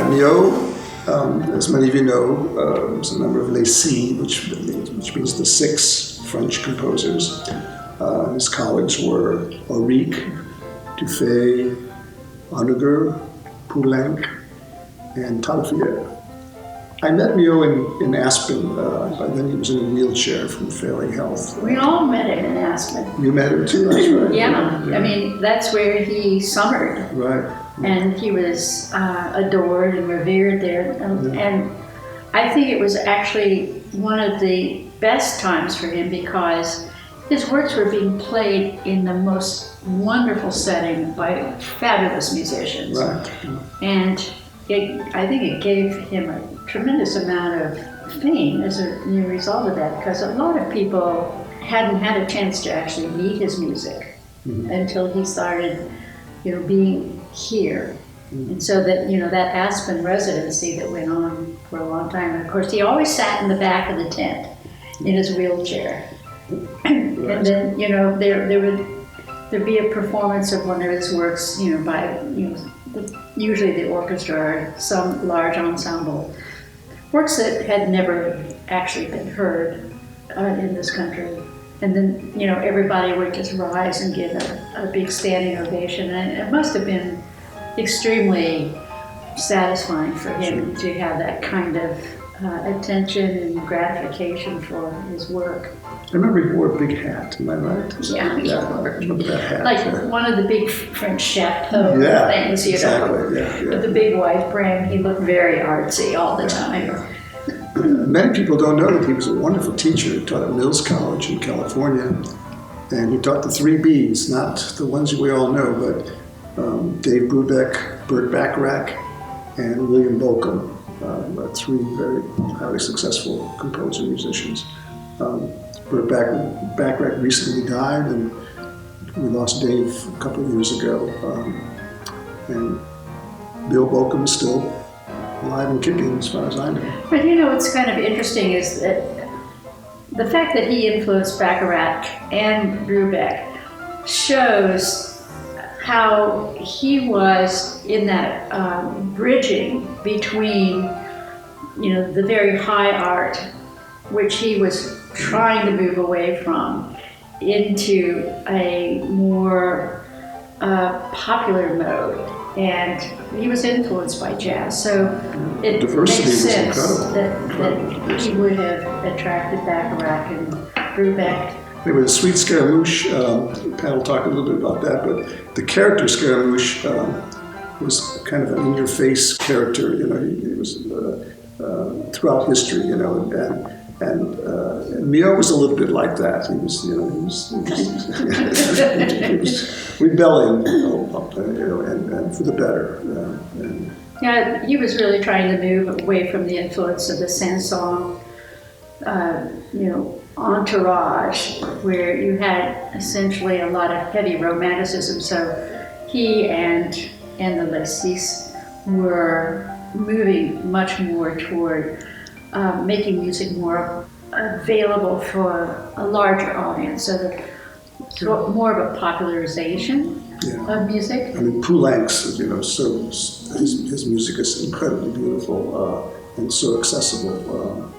Milhaud, as many of you know, was a member of Les Six, which means the six French composers. His colleagues were Auric, Dufay, Honegger, Poulenc, and Taillefer. I met Milhaud in Aspen. By then he was in a wheelchair from failing health. We all met him in Aspen. You met him too, that's right. Yeah. I mean, that's where he summered. Right. And he was adored and revered there. And I think it was actually one of the best times for him because his works were being played in the most wonderful setting by fabulous musicians. Right. And I think it gave him a tremendous amount of fame as a result of that, because a lot of people hadn't had a chance to actually meet his music until he started, being here. And so that, that Aspen residency that went on for a long time. And of course, he always sat in the back of the tent in his wheelchair. And then, there'd be a performance of one of his works, by, usually the orchestra or some large ensemble. Works that had never actually been heard in this country. And then, everybody would just rise and give a big standing ovation. And it must have been extremely satisfying for him to have that kind of attention and gratification for his work. I remember he wore a big hat, am I right? Yeah. I remember that hat. Like one of the big French chateau things, exactly. With the big white brim. He looked very artsy all the time. Many people don't know that he was a wonderful teacher. He taught at Mills College in California, and he taught the 3 Bs, not the ones we all know, but Dave Brubeck, Burt Bacharach, and William Bolcom, 3 very highly successful composer musicians. Burt Bacharach recently died, and we lost Dave a couple of years ago. And Bill Bolcom is still alive and kicking, as far as I know. But what's kind of interesting is that the fact that he influenced Bacharach and Brubeck shows how he was in that bridging between, the very high art, which he was trying to move away from, into a more popular mode. And he was influenced by jazz, so it Diversity makes sense that he would have attracted Bacharach and Brubeck. Anyway, the Suite Scaramouche, Pat will talk a little bit about that, but the character Scaramouche was kind of an in-your-face character. He was throughout history, and Milhaud was a little bit like that. He was rebelling, and for the better. Yeah, he was really trying to move away from the influence of the Saint-Saëns, entourage, where you had essentially a lot of heavy romanticism. So he and the Les Six were moving much more toward making music more available for a larger audience, so more of a popularization of music. I mean, Poulenc's, so his music is incredibly beautiful and so accessible.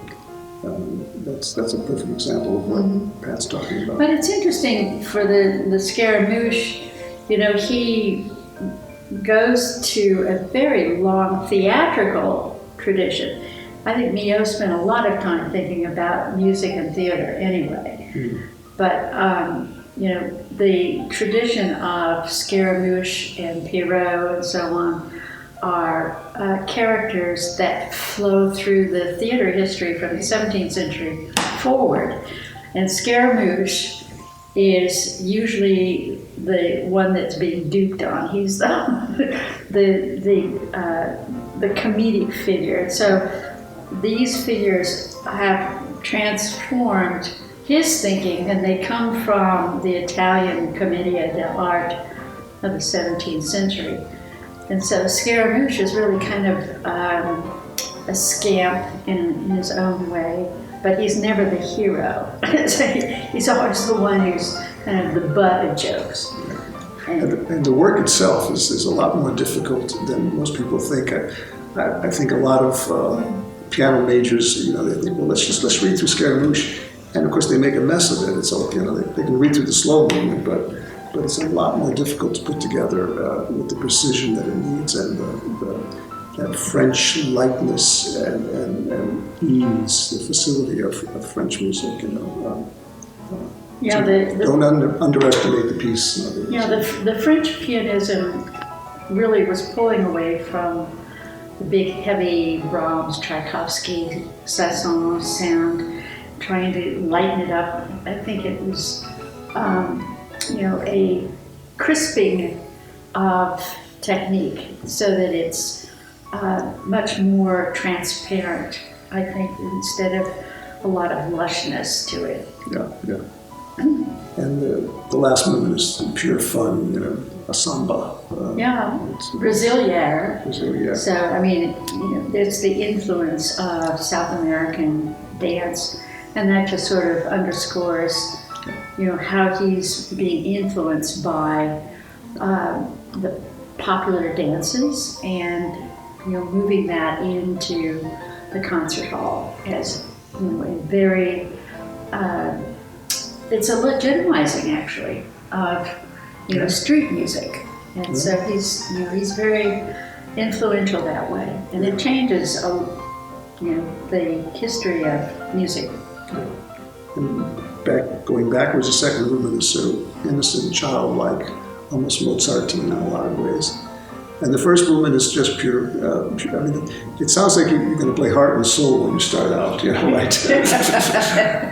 That's a perfect example of what Pat's talking about. But it's interesting for the Scaramouche, he goes to a very long theatrical tradition. I think Milhaud spent a lot of time thinking about music and theater anyway. But, the tradition of Scaramouche and Pierrot and so on are characters that flow through the theater history from the 17th century forward. And Scaramouche is usually the one that's being duped on. He's the comedic figure. And so these figures have transformed his thinking, and they come from the Italian commedia dell'arte of the 17th century. And so Scaramouche is really kind of a scamp in his own way, but he's never the hero. He's always the one who's kind of the butt of jokes. And the work itself is a lot more difficult than most people think. I think a lot of piano majors, they think, well, let's read through Scaramouche, and of course they make a mess of it. So they can read through the slow movement, but it's a lot more difficult to put together with the precision that it needs and that French lightness and ease, the facility of French music. Don't underestimate the piece. The French pianism really was pulling away from the big, heavy Brahms, Tchaikovsky, Saint-Saëns sound, trying to lighten it up. I think it was, a crisping of technique so that it's much more transparent, I think, instead of a lot of lushness to it. Yeah. And the last movement is pure fun, a samba. Brasileiro. Brasileiro. So, there's the influence of South American dance, and that just sort of underscores, how he's being influenced by the popular dances and, moving that into the concert hall as, a very, it's a legitimizing, actually of street music, and so he's very influential that way, and it changes the history of music. And going backwards, the second movement is so innocent, childlike, almost Mozartian in a lot of ways. And the first movement is just pure. It sounds like you're going to play heart and soul when you start out, right?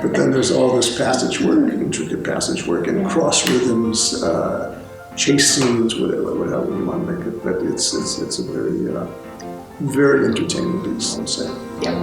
But then there's all this passage work, intricate passage work, and cross rhythms, chase scenes, whatever you want to make it. But it's a very, very entertaining piece, I'd say. Yep.